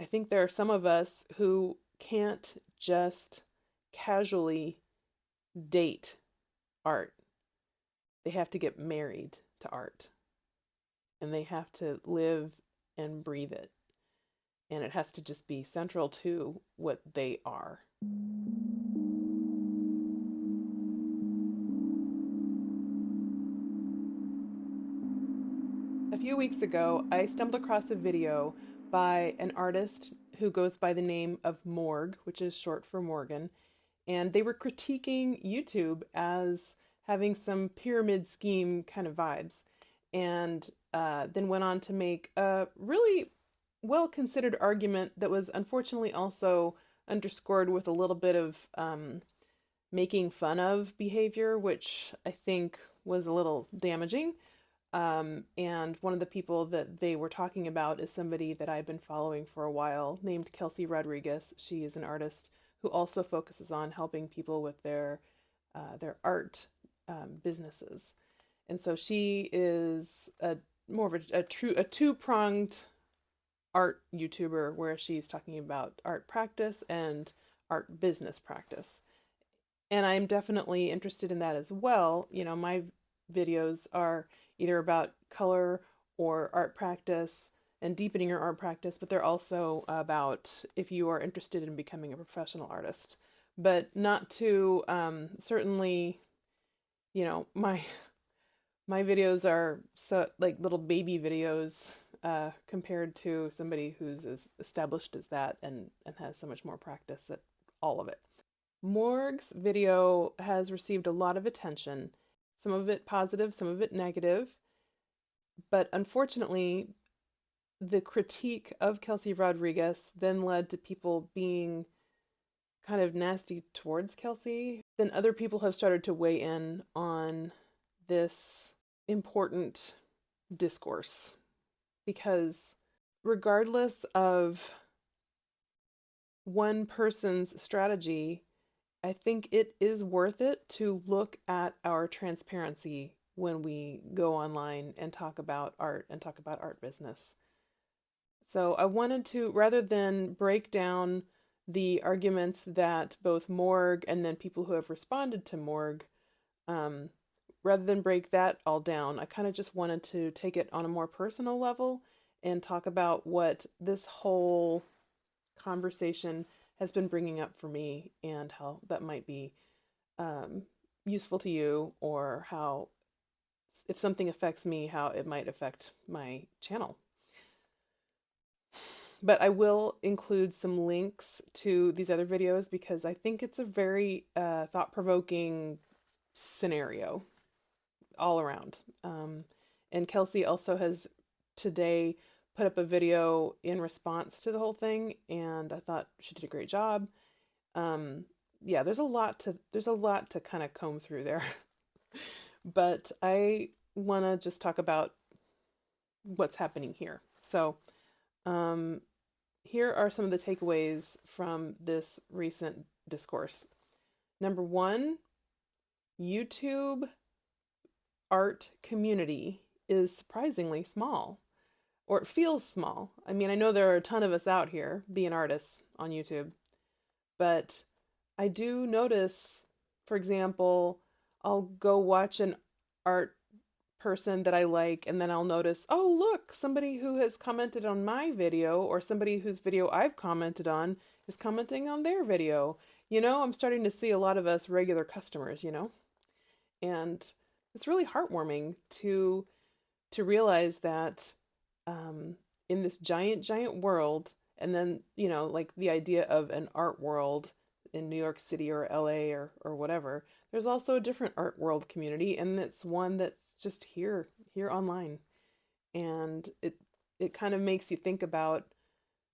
think there are some of us who can't just casually date art. They have to get married to art, and they have to live and breathe it. And it has to just be central to what they are. A few weeks ago, I stumbled across a video by an artist who goes by the name of Morg, which is short for Morgan, and they were critiquing YouTube as having some pyramid scheme kind of vibes, and then went on to make a really well considered argument that was unfortunately also underscored with a little bit of making fun of behavior, which I think was a little damaging. And one of the people that they were talking about is somebody that I've been following for a while named Kelsey Rodriguez. She is an artist who also focuses on helping people with their art businesses. And so she is a more of a two-pronged art YouTuber where she's talking about art practice and art business practice. And I'm definitely interested in that as well. You know, my videos are either about color or art practice and deepening your art practice, but they're also about if you are interested in becoming a professional artist. But not to certainly, you know, my videos are so like little baby videos compared to somebody who's as established as that and has so much more practice at all of it. Morg's video has received a lot of attention, some of it positive, some of it negative, but unfortunately, the critique of Kelsey Rodriguez then led to people being kind of nasty towards Kelsey. Then other people have started to weigh in on this important discourse because regardless of one person's strategy, I think it is worth it to look at our transparency when we go online and talk about art and talk about art business. So I wanted to, rather than break down the arguments that both Morg and then people who have responded to Morg, um, rather than break that all down, I kind of just wanted to take it on a more personal level and talk about what this whole conversation has been bringing up for me and how that might be useful to you, or how, if something affects me, how it might affect my channel. But I will include some links to these other videos because I think it's a very thought-provoking scenario all around. And Kelsey also has today put up a video in response to the whole thing, and I thought she did a great job. Yeah, there's a lot to kind of comb through there. But I want to just talk about what's happening here. So, here are some of the takeaways from this recent discourse. Number one, YouTube art community is surprisingly small, or it feels small. I mean, I know there are a ton of us out here being artists on YouTube, but I do notice, for example, I'll go watch an art person that I like, and then I'll notice, oh, look, somebody who has commented on my video, or somebody whose video I've commented on is commenting on their video. You know, I'm starting to see a lot of us regular customers, you know? And it's really heartwarming to realize that in this giant world, and then, you know, like the idea of an art world in New York City or LA or whatever, there's also a different art world community, and it's one that's just here online. And it kind of makes you think about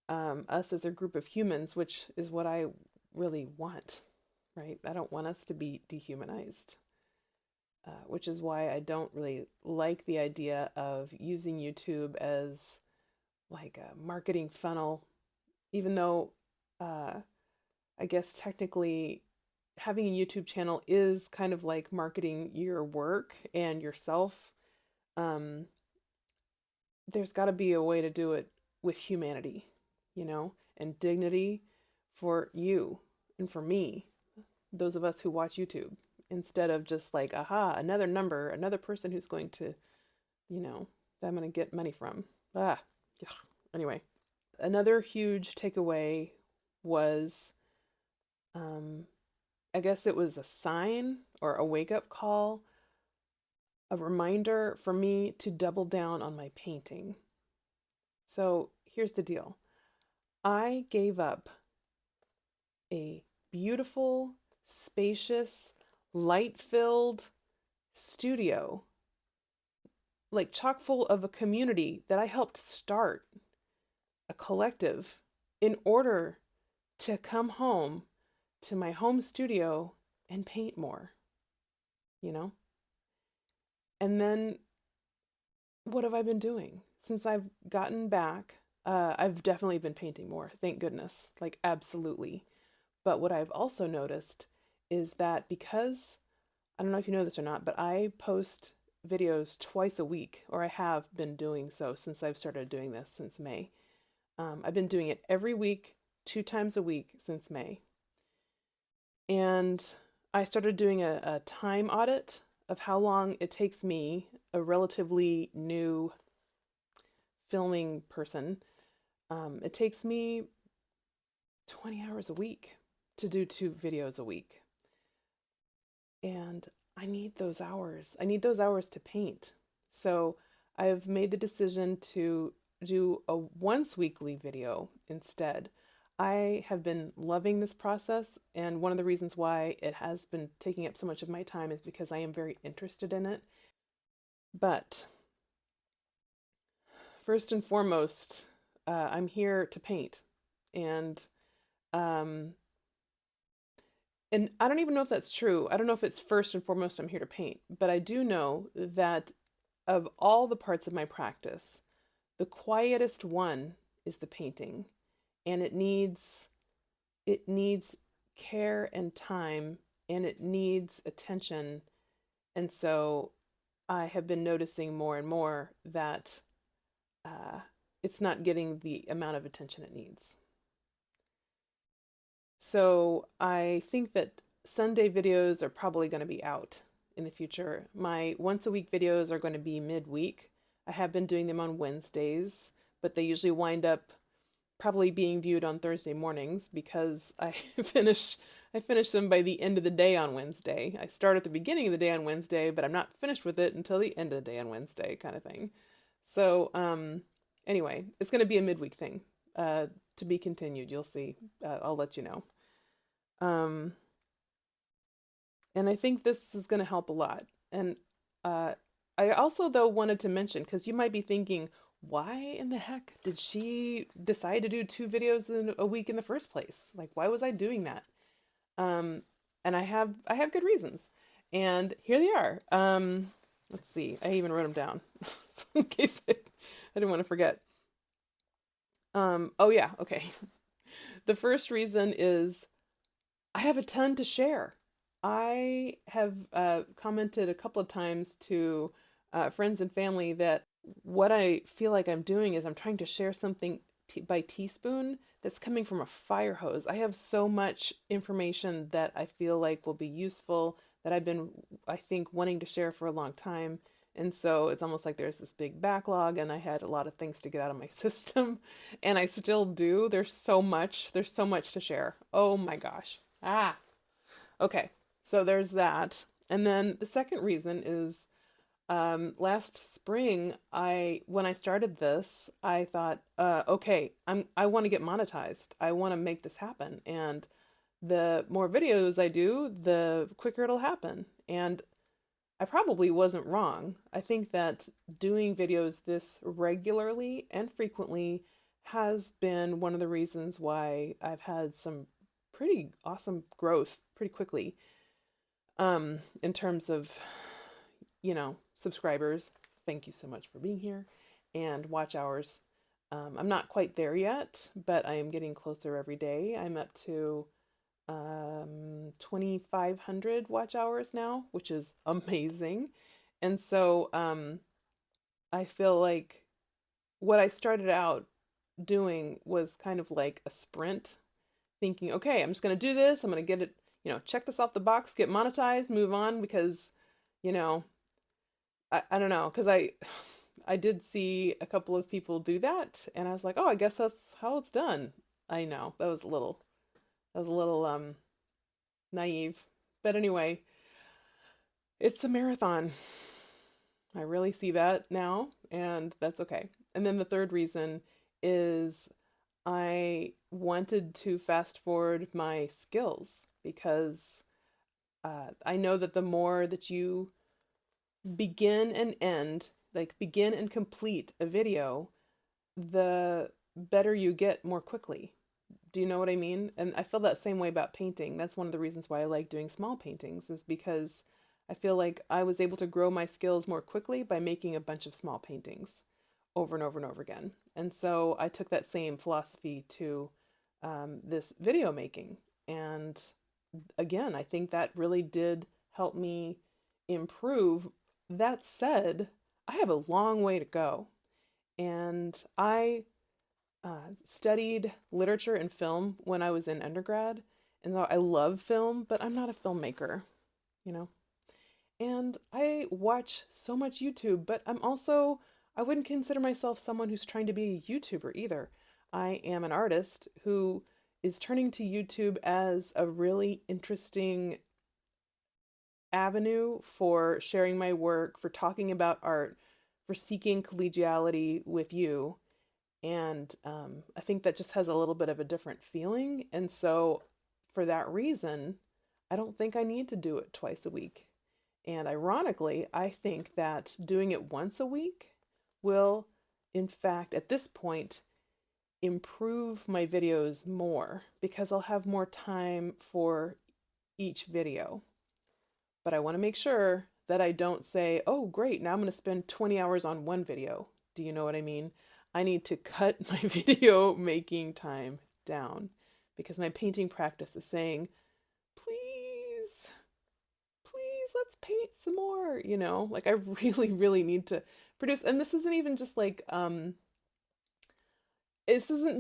us as a group of humans, which is what I really want, right? I don't want us to be dehumanized. Which is why I don't really like the idea of using YouTube as like a marketing funnel, even though I guess technically having a YouTube channel is kind of like marketing your work and yourself. Um, there's got to be a way to do it with humanity, you know? and dignity for you and for me, those of us who watch YouTube, instead of just like, aha, another number, another person who's going to, that I'm going to get money from. Ah, yeah. Anyway, another huge takeaway was, I guess it was a sign or a wake up call, a reminder for me to double down on my painting. So here's the deal. I gave up a beautiful, spacious, light-filled studio, like chock full of a community that I helped start, a collective, in order to come home to my home studio and paint more, you know? And then what have I been doing since I've gotten back? I've definitely been painting more, thank goodness, like absolutely. But what I've also noticed is that because, I don't know if you know this or not, but I post videos twice a week, or I have been doing so since I've started doing this since May. I've been doing it every week, 2 times a week since May. And I started doing a time audit of how long it takes me, a relatively new filming person. It takes me 20 hours a week to do 2 videos a week. And I need those hours. I need those hours to paint. So I've made the decision to do a once weekly video instead. I have been loving this process, and one of the reasons why it has been taking up so much of my time is because I am very interested in it. But first and foremost, I'm here to paint. And um, and I don't even know if that's true. I don't know if it's first and foremost I'm here to paint, but I do know that of all the parts of my practice, the quietest one is the painting, and it needs care and time, and it needs attention. And so I have been noticing more and more that uh, it's not getting the amount of attention it needs. So I think that Sunday videos are probably going to be out in the future. My once a week videos are going to be midweek. I have been doing them on Wednesdays, but they usually wind up probably being viewed on Thursday mornings because I finish them by the end of the day on Wednesday. I start at the beginning of the day on Wednesday, but I'm not finished with it until the end of the day on Wednesday, kind of thing. So anyway, it's going to be a midweek thing. To be continued. You'll see. I'll let you know. Um, and I think this is going to help a lot. And uh, I also, though, wanted to mention, because you might be thinking, why in the heck did she decide to do 2 videos in a week in the first place? Like, why was I doing that? Um, and I have good reasons. And here they are. Let's see. I even wrote them down, so in case I didn't want to forget. Oh yeah, okay. The first reason is I have a ton to share. I have commented a couple of times to friends and family that what I feel like I'm doing is I'm trying to share something by teaspoon that's coming from a fire hose. I have so much information that I feel like will be useful that I've been, I think, wanting to share for a long time. And so it's almost like there's this big backlog, and I had a lot of things to get out of my system, and I still do. There's so much to share. Oh my gosh. Ah, okay. So there's that. And then the second reason is last spring, when I started this, I thought, okay, I want to get monetized. I want to make this happen. And the more videos I do, the quicker it'll happen. And I probably wasn't wrong. I think that doing videos this regularly and frequently has been one of the reasons why I've had some pretty awesome growth pretty quickly in terms of, subscribers. Thank you so much for being here, and watch hours. I'm not quite there yet, but I am getting closer every day. I'm up to 2,500 watch hours now, which is amazing. And so I feel like what I started out doing was kind of like a sprint, thinking, okay, I'm just going to do this. I'm going to get it, check this off the box, get monetized, move on because, you know, I don't know, because I did see a couple of people do that, and I was like, oh, I guess that's how it's done. I know that was a little naive, but anyway, it's a marathon. I really see that now, and that's okay. And then the third reason is I wanted to fast forward my skills because I know that the more that you begin and end, like begin and complete a video, the better you get more quickly. Do you know what I mean? And I feel that same way about painting. That's one of the reasons why I like doing small paintings, is because I feel like I was able to grow my skills more quickly by making a bunch of small paintings over and over and over again. And so I took that same philosophy to this video making. And again, I think that really did help me improve. That said, I have a long way to go. And I studied literature and film when I was in undergrad. And so I love film, but I'm not a filmmaker, you know? And I watch so much YouTube, but I wouldn't consider myself someone who's trying to be a YouTuber either. I am an artist who is turning to YouTube as a really interesting avenue for sharing my work, for talking about art, for seeking collegiality with you. And I think that just has a little bit of a different feeling. And so, for that reason, I don't think I need to do it twice a week. And ironically, I think that doing it once a week will, in fact, at this point, improve my videos more because I'll have more time for each video. But I want to make sure that I don't say, oh, great, now I'm going to spend 20 hours on one video. Do you know what I mean? I need to cut my video making time down because my painting practice is saying, please, please, let's paint some more. Like I really, really need to produce. And this isn't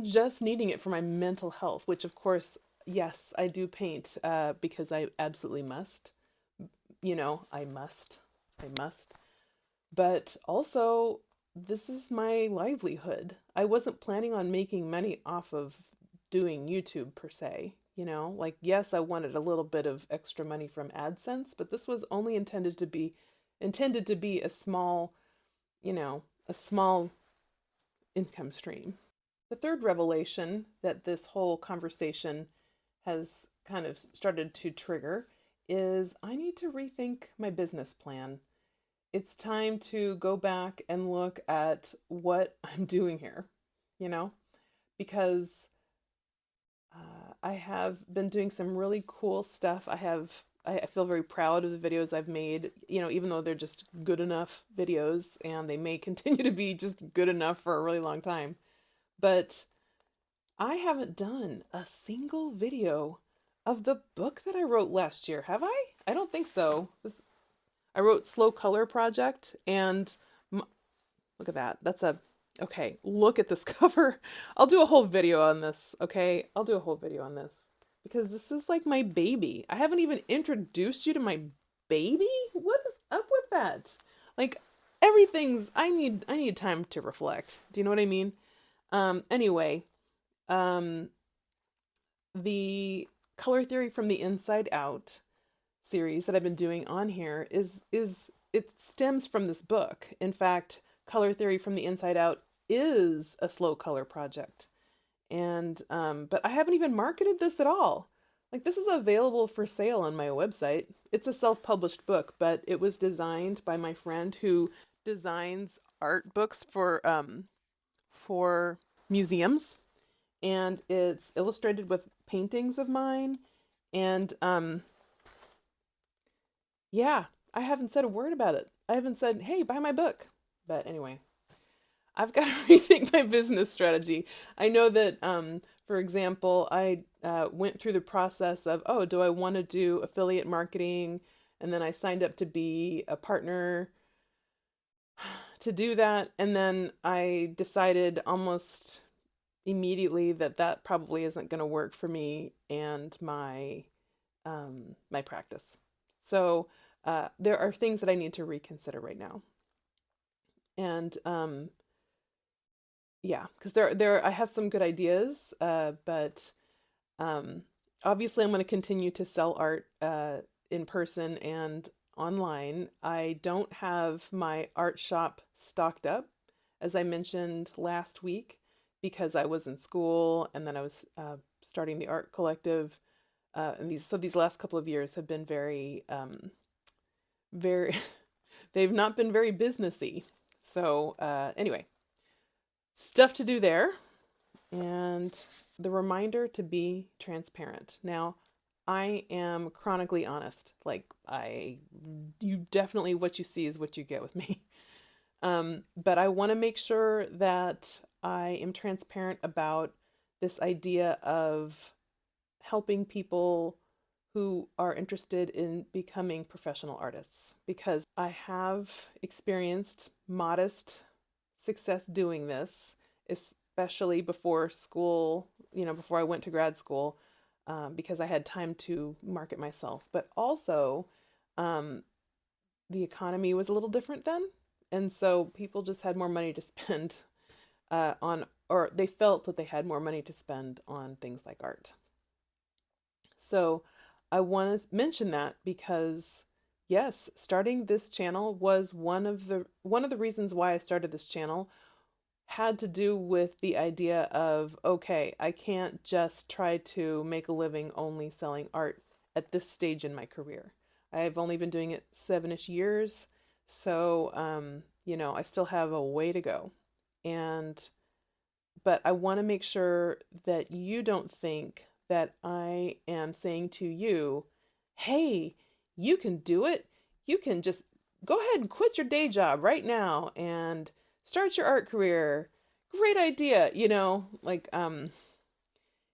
just needing it for my mental health, which of course, yes, I do paint because I absolutely must. I must. I must. But also, this is my livelihood. I wasn't planning on making money off of doing YouTube per se. Like, yes, I wanted a little bit of extra money from AdSense, but this was only intended to be a small income stream. The third revelation that this whole conversation has kind of started to trigger is I need to rethink my business plan. It's time to go back and look at what I'm doing here, you know, because I have been doing some really cool stuff. I feel very proud of the videos I've made, even though they're just good enough videos and they may continue to be just good enough for a really long time. But I haven't done a single video of the book that I wrote last year, have I? I don't think so. I wrote Slow Color Project, and look at that. Okay, look at this cover. I'll do a whole video on this, okay? I'll do a whole video on this because this is like my baby. I haven't even introduced you to my baby? What is up with that? Like I need time to reflect. Do you know what I mean? Anyway, um the Color Theory from the Inside Out series that I've been doing on here is it stems from this book. In fact, Color Theory from the Inside Out is a slow color project. And but I haven't even marketed this at all. Like, this is available for sale on my website. It's a self-published book, but it was designed by my friend who designs art books for museums, and it's illustrated with paintings of mine. And yeah, I haven't said a word about it. I haven't said, hey, buy my book. But anyway, I've got to rethink my business strategy. I know that, for example, I went through the process of, oh, do I want to do affiliate marketing? And then I signed up to be a partner to do that. And then I decided almost immediately that that probably isn't going to work for me and my practice. So there are things that I need to reconsider right now. And yeah, because I have some good ideas, but um, obviously I'm going to continue to sell art in person and online. I don't have my art shop stocked up, as I mentioned last week, because I was in school and then I was starting the art collective. And these last couple of years have been very, they've not been very businessy. So anyway, stuff to do there, and the reminder to be transparent. Now, I am chronically honest. Like you definitely what you see is what you get with me. But I want to make sure that I am transparent about this idea of helping people who are interested in becoming professional artists because I have experienced modest success doing this, especially before school, before I went to grad school, because I had time to market myself. But also, um, the economy was a little different then. And so people just had more money to spend or they felt that they had more money to spend on things like art. So I want to mention that because yes, starting this channel was one of the reasons why I started this channel had to do with the idea of okay, I can't just try to make a living only selling art at this stage in my career. I've only been doing it 7-ish years, so I still have a way to go. And but I want to make sure that you don't think that I am saying to you, hey, you can do it. You can just go ahead and quit your day job right now and start your art career. Great idea.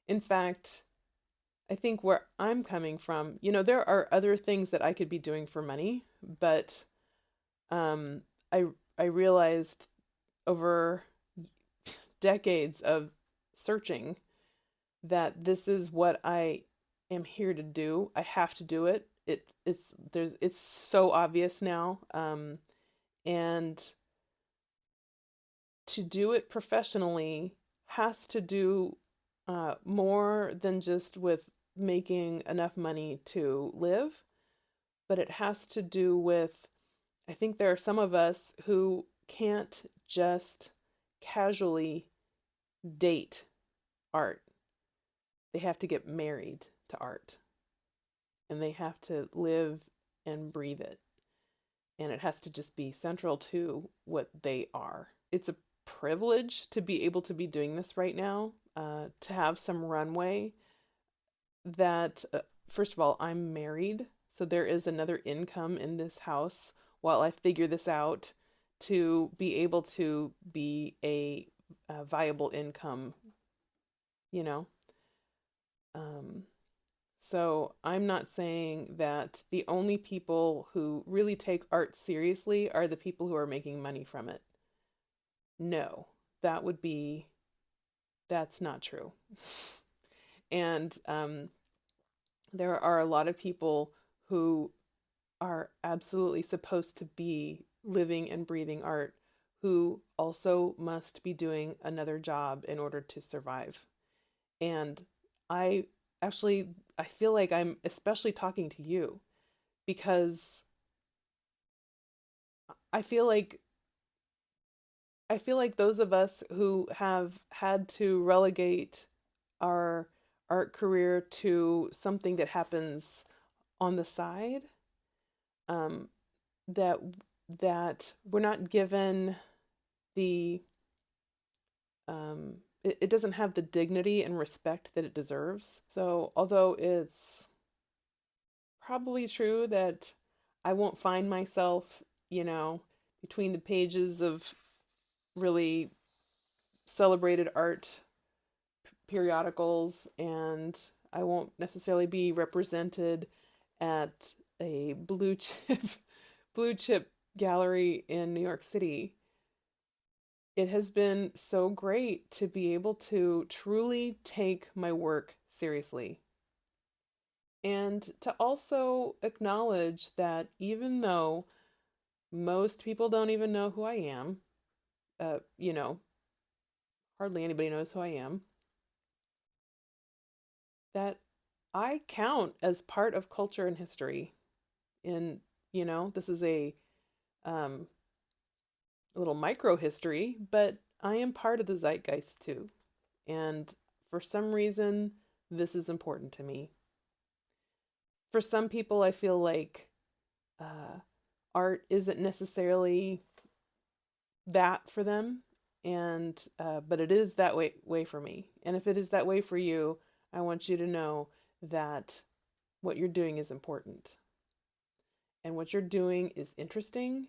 In fact, I think where I'm coming from, there are other things that I could be doing for money, but um, I I realized over decades of searching that this is what I am here to do. I have to do it. It's so obvious now. And to do it professionally has to do more than just with making enough money to live, but it has to do with, I think there are some of us who can't just casually date art. They have to get married to art and they have to live and breathe it. And it has to just be central to what they are. It's a privilege to be able to be doing this right now, to have some runway that, first of all, I'm married. So there is another income in this house while I figure this out to be able to be a viable income, you know? Um, So I'm not saying that the only people who really take art seriously are the people who are making money from it. No, that would be, that's not true. And there are a lot of people who are absolutely supposed to be living and breathing art who also must be doing another job in order to survive. And I I feel like I'm especially talking to you because I feel like I feel like those of us who have had to relegate our art career to something that happens on the side, um, that that we're not given the it doesn't have the dignity and respect that it deserves. So although it's probably true that I won't find myself, between the pages of really celebrated art periodicals, and I won't necessarily be represented at a blue chip blue chip gallery in New York City. It has been so great to be able to truly take my work seriously and to also acknowledge that even though most people don't even know who I am, you know, hardly anybody knows who I am, that I count as part of culture and history. And, this is um, a little micro history, but I am part of the zeitgeist too. And for some reason, this is important to me. For some people, I feel like uh, art isn't necessarily that for them, and but it is that way for me. And if it is that way for you, I want you to know that what you're doing is important, and what you're doing is interesting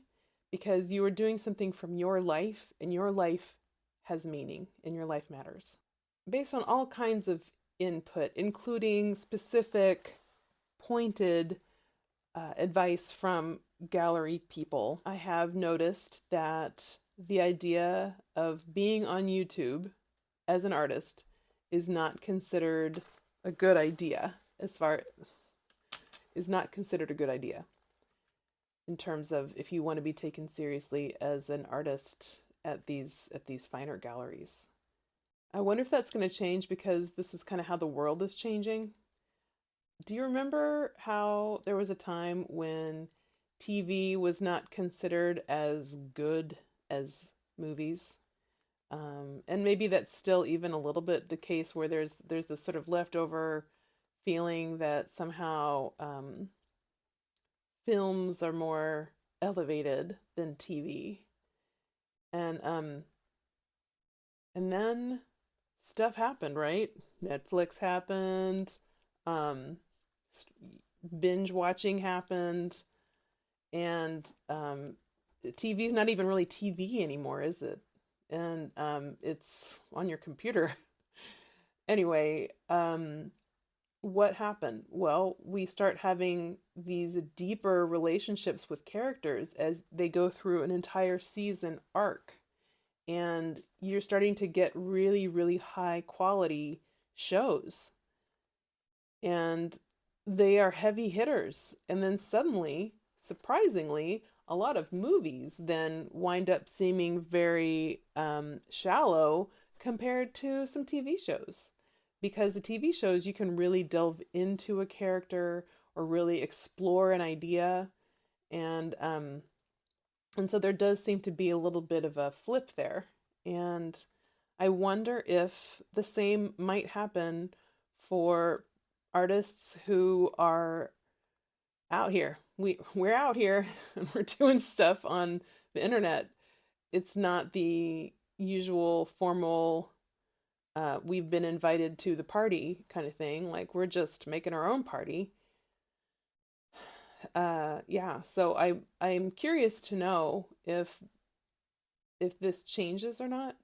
because you are doing something from your life, and your life has meaning, and your life matters. Based on all kinds of input, including specific, pointed advice from gallery people, I have noticed that the idea of being on YouTube as an artist is not considered a good idea as far is not considered a good idea in terms of if you want to be taken seriously as an artist at these finer galleries. I wonder if that's going to change because this is kind of how the world is changing. Do you remember how there was a time when TV was not considered as good as movies? And maybe that's still even a little bit the case where there's this sort of leftover feeling that somehow films are more elevated than TV. And and then stuff happened, right? Netflix happened, um, binge watching happened, and TV's not even really TV anymore, is it? And it's on your computer. Anyway, what happened? Well, we start having these deeper relationships with characters as they go through an entire season arc. And you're starting to get really, really high quality shows. And they are heavy hitters. And then suddenly, surprisingly, a lot of movies then wind up seeming very shallow compared to some TV shows. Because the TV shows, you can really delve into a character or really explore an idea. And so there does seem to be a little bit of a flip there. And I wonder if the same might happen for artists who are out here. We're out here and we're doing stuff on the internet. It's not the usual formal we've been invited to the party kind of thing. Like we're just making our own party. Yeah, so I'm curious to know if this changes or not.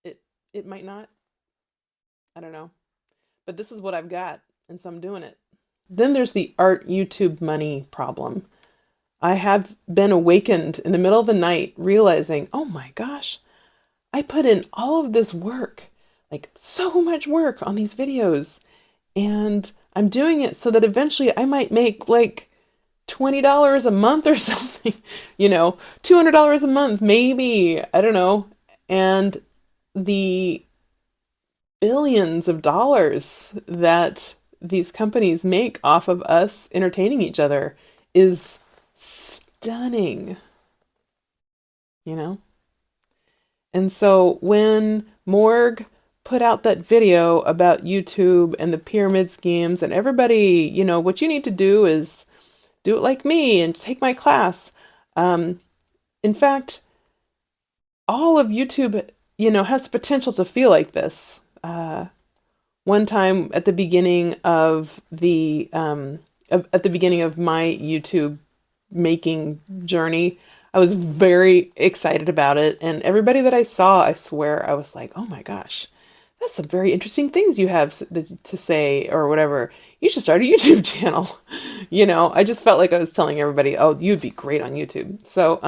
It might not. I don't know. But this is what I've got, and so I'm doing it. Then there's the art YouTube money problem. I have been awakened in the middle of the night realizing, oh my gosh, I put in all of this work, like so much work on these videos, and I'm doing it so that eventually I might make like $20 a month or something, $200 a month, maybe, I don't know. And the billions of dollars that these companies make off of us entertaining each other is stunning, you know? And so when Morg put out that video about YouTube and the pyramid schemes, and everybody, what you need to do is do it like me and take my class. Um, in fact, all of YouTube, has the potential to feel like this. One time at the beginning of at the beginning of my YouTube making journey, I was very excited about it, and everybody that I saw, I swear, I was like, "Oh my gosh, that's some very interesting things you have to say, or whatever. You should start a YouTube channel." I just felt like I was telling everybody, "Oh, you'd be great on YouTube." So,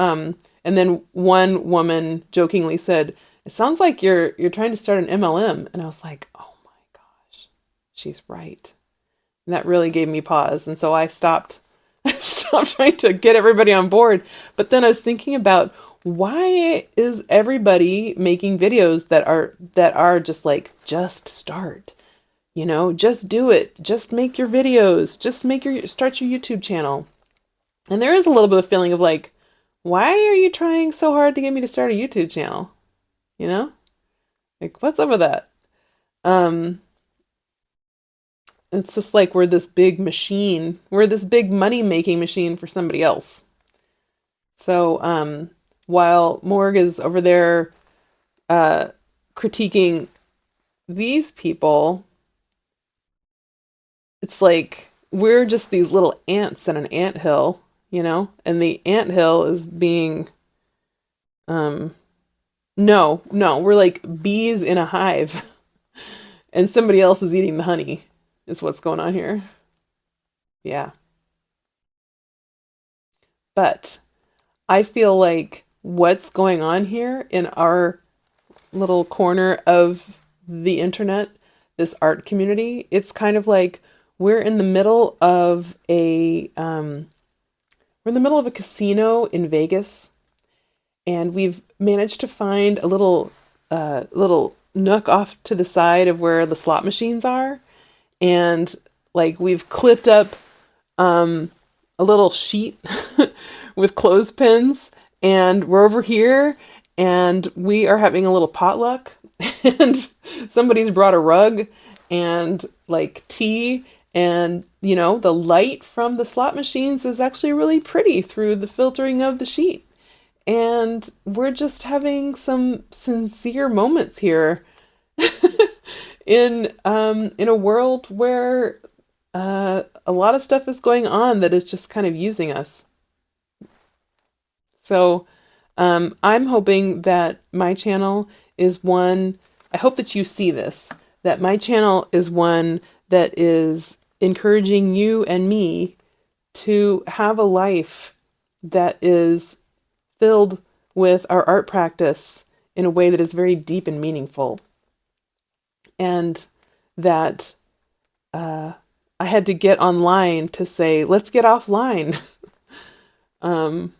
And then one woman jokingly said, "It sounds like you're trying to start an MLM." And I was like, "Oh my gosh, she's right." And that really gave me pause. And so I stopped stopped trying to get everybody on board. But then I was thinking about, why is everybody making videos that are just like, just start, just do it, just make your videos, just start your YouTube channel. And there is a little bit of feeling of like, why are you trying so hard to get me to start a YouTube channel? You know? Like, what's up with that? Um, it's just like we're this big machine. We're this big money making machine for somebody else. So, while Morg is over there uh, critiquing these people, it's like we're just these little ants in an anthill, and the anthill is being, um, no, no, we're like bees in a hive, and somebody else is eating the honey, is what's going on here. Yeah. But I feel like what's going on here in our little corner of the internet, this art community, it's kind of like we're in the middle of a casino in Vegas, and we've managed to find a little nook off to the side of where the slot machines are, and like we've clipped up a little sheet with clothespins, and we're over here, and we are having a little potluck, and somebody's brought a rug and like tea, and the light from the slot machines is actually really pretty through the filtering of the sheet, and we're just having some sincere moments here in a world where a lot of stuff is going on that is just kind of using us. So I'm hoping that my channel is one, I hope that you see this, that my channel is one that is encouraging you and me to have a life that is filled with our art practice in a way that is very deep and meaningful. And that uh, I had to get online to say, let's get offline. um,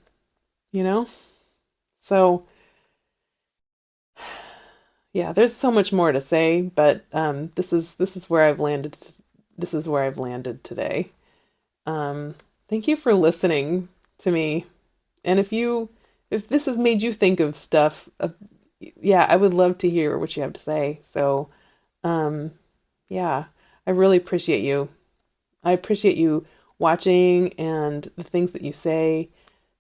you know? So, yeah, there's so much more to say, but this is where I've landed. This is where I've landed today. Um, Thank you for listening to me. And if this has made you think of stuff, yeah, I would love to hear what you have to say. So, um, yeah, I really appreciate you. I appreciate you watching and the things that you say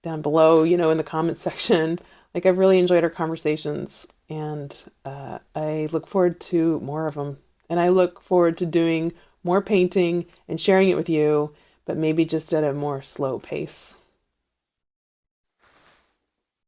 down below, in the comments section. Like, I've really enjoyed our conversations, and I look forward to more of them. And I look forward to doing more painting and sharing it with you, but maybe just at a more slow pace.